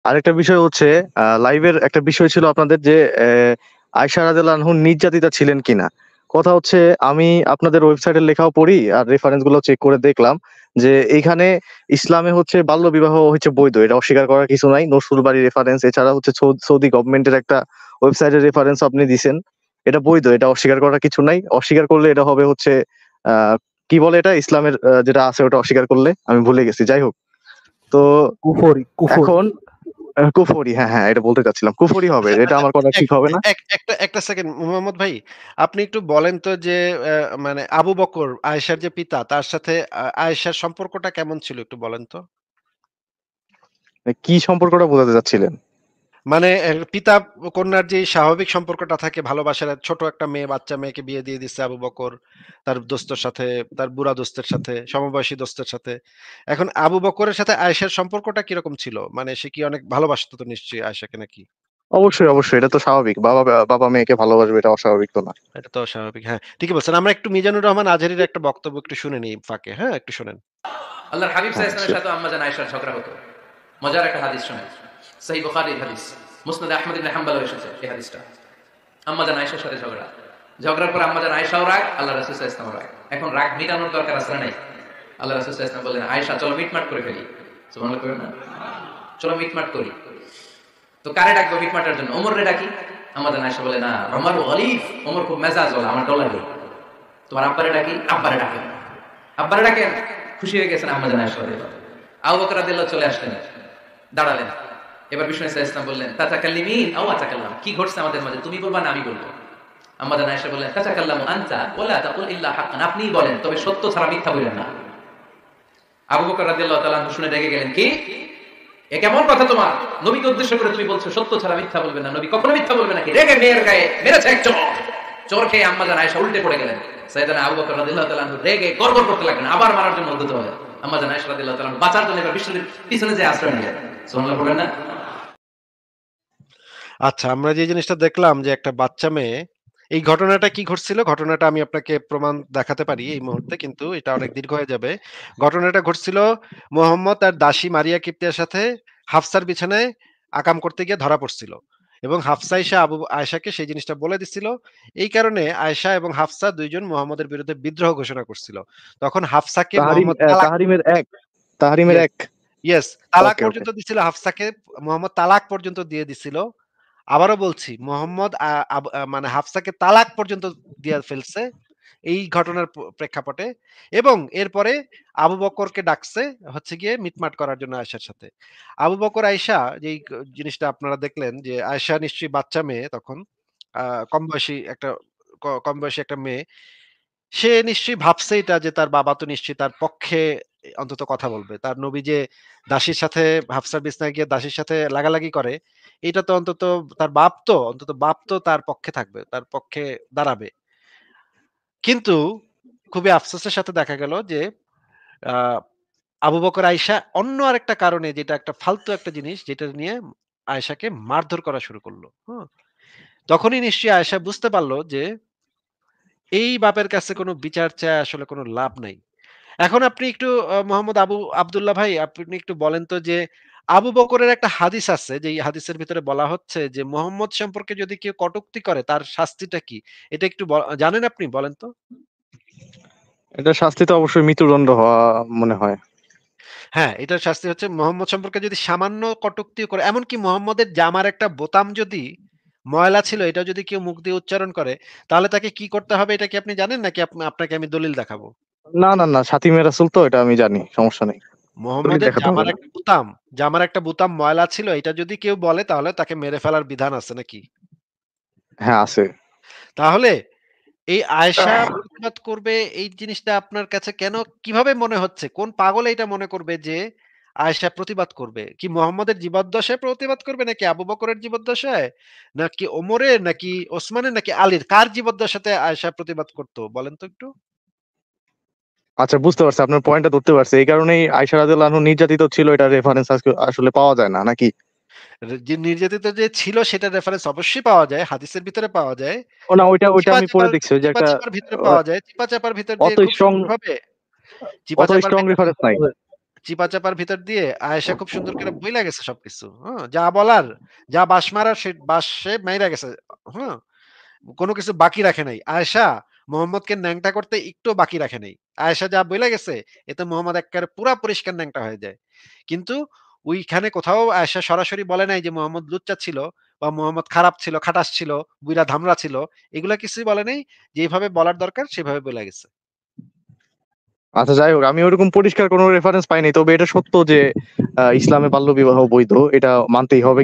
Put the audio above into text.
আরেকটা বিষয় হচ্ছে লাইভের একটা বিষয় ছিল আপনাদের যে আয়েশা রাদিয়াল্লাহু আনহু নির্যাতিতা ছিলেন কিনা। কথা হচ্ছে আমি আপনাদের ওয়েবসাইটের লেখাও পড়ি আর রেফারেন্স গুলো চেক করে দেখলাম যে এইখানে ইসলামে হচ্ছে বাল্য বিবাহ হচ্ছে বৈধ, এটা অস্বীকার করার কিছু নাই। নসরুল বাড়ি রেফারেন্স, এছাড়া হচ্ছে সৌদি গভর্নমেন্টের একটা ওয়েবসাইটের রেফারেন্স আপনি দিছেন, এটা বৈধ, এটা অস্বীকার করার কিছু নাই। অস্বীকার করলে এটা হবে হচ্ছে আহ কি বলে এটা ইসলামের যেটা আছে ওটা অস্বীকার করলে, আমি ভুলে গেছি, যাই হোক। তো কুফরি কুফরি এখন কুফরি, হ্যাঁ হ্যাঁ এটা বলতে চাচ্ছিলাম, কুফরি হবে, আচ্ছা, এটা আচ্ছা, আমার কথা ঠিক হবে না। একটা সেকেন্ড মোহাম্মদ ভাই, আপনি একটু বলেন তো যে মানে আবু বকর আয়েশার যে পিতা তার সাথে আয়েশার সম্পর্কটা কেমন ছিল একটু বলেন তো। কি সম্পর্কটা বোঝাতে চাচ্ছিলেন? মানে পিতা কন্যার যে স্বাভাবিক সম্পর্কটা থাকে ভালোবাসার, ছোট একটা মেয়ে, বাচ্চা মেয়েকে বিয়ে দিয়ে দিচ্ছে আবু বকর তার দোস্তের সাথে, তার বুড়া দোস্তের সাথে, সমবয়সী দোস্তের সাথে। এখন আবু বকরের সাথে আয়েশার সম্পর্কটা কিরকম ছিল? মানে সে কি অনেক ভালোবাসতো তো নিশ্চয়ই আয়েশাকে নাকি? অবশ্যই অবশ্যই, এটা তো স্বাভাবিক, বাবা বাবা মেয়েকে ভালোবাসবে, এটা অস্বাভাবিক তো না। এটা তো স্বাভাবিক, হ্যাঁ ঠিকই বলছেন। আমরা একটু মিজানুর রহমান আজহারীর একটা বক্তব্য একটু শুনে নিই ফাঁকে, হ্যাঁ একটু শুনেন। আল্লাহর হাবিব হ্যাঁ সাল্লাল্লাহু আলাইহি sure. ওয়াসাল্লামের সাথে আম্মা জান আয়েশার ঝগড়া হতো। মজার একটা হাদিস শুনেন, সহিহ বুখারীর হাদিস, মুসনাদ আহমদ ইবনে হাম্বল এসেছে এই হাদিসটা। আম্মা জান আয়েশার সাথে ঝগড়া, ঝগড়ার পর আম্মা জান আয়েশাও রাগ, আল্লাহ রাসূল সাল্লাল্লাহু আলাইহি ওয়াসাল্লাম রাগ। এখন রাগ মিটানোর দরকার আছে না নাই? আল্লাহ রাসূল সাল্লাল্লাহু আলাইহি ওয়াসাল্লাম বললেন, আয়েশা চলো মিটমাট করে ফেলি। সুবহানাল্লাহ করেন না? চলো মিটমাট করি। তো কারে ডাকবো মিটমাটের জন্য? ওমর রে ডাকি। আম্মা জান আয়েশা বলে, না ওমর গলিফ, ওমর খুব মেজাজ ওলা, আমার ডর লাগে। তোমার আব্বারে ডাকি? আব্বারে ডাকেন। আব্বারে ডাকেন। খুশি হয়ে গেছেন আম্মা জান আয়েশা রাদিয়াল্লাহু আনহা। আবু বকর রাদিয়াল্লাহু চলে আসলেন, দাঁড়ালেন। এবার বিষ্ণু সাল্লাল্লাহু আলাইহি ওয়াসাল্লাম বললেন, তাতাকাল্লিমিন আও আতাকাল্লাম, কি ঘটছে আমাদের মাঝে, তুমি বলবা না আমি বলবো? আম্মা জান আয়েশা বললেন, তাতাকাল্লামু আনতা ওয়ালা তাকুল ইল্লা হাক্কান, আপনিই বলেন তবে সত্য ছাড়া মিথ্যা বলেন না। আবু বকর রাদিয়াল্লাহু তাআলা শুনে রেগে গেলেন, কি এ কেমন কথা তোমার? নবীকে উদ্দেশ্য করে তুমি বলছো সত্য ছাড়া মিথ্যা বলবে না, নবী কখনো মিথ্যা বলবে নাকি? রেগে মেয়ের গায়ে মেরেছে এক চড়, চোর খেয়ে আম্মা জান আয়েশা উল্টে পড়ে গেলেন। সাইয়েদনা আবু বকর রাদিয়াল্লাহু তাআলা রেগে গড়গড় করতে লাগলেন, আবার মারার জন্য উদ্যত হলেন। আম্মা জান আয়েশা রাদিয়াল্লাহু তাআলা বাঁচার জন্য এবার বিষ্ণুর পিছনে যে আশ্রয় নিলেন। সুবহানাল্লাহ বলেন না? আচ্ছা, আমরা যে জিনিসটা দেখলাম যে একটা বাচ্চা মেয়ে, এই ঘটনাটা কি ঘটছিল? ঘটনাটা আমি আপনাকে প্রমাণ দেখাতে পারি এই মুহূর্তে, কিন্তু এটা অনেক দীর্ঘ হয়ে যাবে। ঘটনাটা ঘটছিল মুহাম্মদ আর দাসী মারিয়া কিপ্তিয়ার সাথে হাফসার বিছানায় আকাম করতে গিয়ে ধরা পড়ছিল। এবং হাফসা এসে আবু আয়েশাকে সেই জিনিসটা বলে দিছিল। এই কারণে আয়েশা এবং হাফসা ২ জন মুহাম্মদের বিরুদ্ধে বিদ্রোহ ঘোষণা করছিল। তখন হাফসাকে মুহাম্মদ তালাক, তাহারিমের এক, তাহারিমের ইয়েস, এক। ইয়েস, তালাক ওকে ওকে। পর্যন্ত দিছিল হাফসাকে, মুহাম্মদ তালাক পর্যন্ত দিয়ে দিছিল। আবারও বলছি মোহাম্মদ মানে হাফসাকে তালাক পর্যন্ত দিয়ে ফেলছে এই ঘটনার প্রেক্ষাপটে। এবং এরপরে আবু বকরকে ডাকছে হচ্ছে গিয়ে মিটমাট করার জন্য আয়েশার সাথে। আবু বকর আয়েশা যেই জিনিসটা আপনারা দেখলেন যে আয়েশা নিশ্চয়ই বাচ্চা মেয়ে তখন, কম বয়সী একটা কম বয়সী একটা মেয়ে। সে নিশ্চয়ই ভাবছে এটা যে তার বাবা তো নিশ্চয়ই তার পক্ষে অন্তত কথা বলবে। তার নবী যে দাসীর সাথে হাফসার বিছানায় গিয়ে দাসীর সাথে লাগালাগি করে, এটা তো অন্তত তার বাপ তো অন্তত বাপ তো তার পক্ষে থাকবে, তার পক্ষে দাঁড়াবে। কিন্তু খুবই আফসোসের সাথে দেখা গেল যে আ আবু বকর আয়েশা অন্য আরেকটা কারণে, যেটা একটা ফালতু একটা জিনিস যেটা নিয়ে আয়েশাকে মারধর করা শুরু করল। হুম? তখনই নিশ্চয়ই আয়েশা বুঝতে পারল যে এই বাপের কাছে কোনো বিচার চেয়ে আসলে কোনো লাভ নাই। এখন আপনি একটু মোহাম্মদ আব্দুল্লাহ ভাই, আপনি একটু বলেন তো যে আবু বকরের একটা হাদিস আছে যে এই হাদিসের ভিতরে বলা হচ্ছে যে মোহাম্মদ সম্পর্কে যদি কেউ কটূক্তি করে তার শাস্তিটা কি? এটা একটু জানেন আপনি? বলেন তো। এটা শাস্তি তো অবশ্যই মৃত্যুদণ্ড হওয়া মনে হয়। হ্যাঁ, এটার শাস্তি হচ্ছে মোহাম্মদ সম্পর্কে যদি সামান্য কটূক্তিও করে, এমনকি মোহাম্মদের জামার একটা বোতাম যদি ময়লা ছিল এটা যদি কেউ মুখ দিয়ে উচ্চারণ করে, তাহলে তাকে কি করতে হবে এটা কি আপনি জানেন? নাকি আপনাকে আমি দলিল দেখাবো? না না না, সাতিমে রাসূল তো, এটা আমি জানি, সমস্যা নেই। দলিল মোহাম্মদের দেখাতে হবে না। জামার একটা বোতাম ময়লা ছিল এটা যদি কেউ বলে তাহলে তাকে মেরে ফেলার বিধান আছে নাকি? হ্যাঁ আছে। তাহলে এই আয়েশা প্রতিবাদ করবে এই জিনিসটা আপনার কাছে কেন, কিভাবে মনে হচ্ছে? কোন পাগল এটা মনে করবে যে আয়েশা প্রতিবাদ করবে? কি মুহাম্মদের জীবদ্দশায় প্রতিবাদ করবে, নাকি আবু বকরের জীবদ্দশায়? নাকি ওমরের, নাকি ওসমানের, নাকি আলীর? কার জীবদ্দশাতে আয়েশা প্রতিবাদ করত বলেন তো একটু? আচ্ছা বুঝতে পারছি, আপনার পয়েন্টটা ধরতে পারছি। এই কারণেই আয়েশা রাদিয়াল্লাহু আনহু নির্যাতিত ছিল, এটা রেফারেন্স আজকে আসলে পাওয়া যায় না নাকি? যে নির্যাতিত যে ছিল সেটার রেফারেন্স অবশ্যই পাওয়া যায়, হাদিসের ভিতরে পাওয়া যায়। ও না, ওইটা ওইটা চিপা আমি পড়ে চাপার দেখছি, ওই যে চিপা একটা চাপার ভিতরে পাওয়া যায়। চিপা চাপার ভিতর দিয়ে অত খুব স্ট্রং, সুন্দরভাবে চিপা অত চাপার স্ট্রং ভিতর, রেফারেন্স নাই। চিপা-চাপার ভিতর দিয়ে আয়েশা খুব সুন্দর করে বইলা গেছে সবকিছু। হ্যাঁ? যা বলার, যা বাঁশ মারার বাঁশ সে মাইরা গেছে। হ্যাঁ? কোনো কিছু বাকি রাখে নাই। আয়েশা মোহাম্মদকে ন্যাংটা করতে একটুও বাকি রাখে নাই। আয়েশা যা বইলা গেছে এতে মোহাম্মদ এক্কারে পুরা পরিষ্কার ন্যাংটা হয়ে যায়। কিন্তু ওইখানে কোথাও আয়েশা সরাসরি বলে নাই যে মোহাম্মদ লুচ্চা ছিল বা মোহাম্মদ খারাপ ছিল, খাটাস ছিল, বুইড়া ধামড়া ছিল। এগুলা কিছুই বলে নাই। যেভাবে বলার দরকার সেভাবে বইলা গেছে। আচ্ছা, যাই হোক, আমি ওরকম পরিষ্কার কোনো রেফারেন্স পাইনি, তবে এটা সত্য যে ইসলামে বাল্য বিবাহ বৈধ, এটা মানতেই হবে।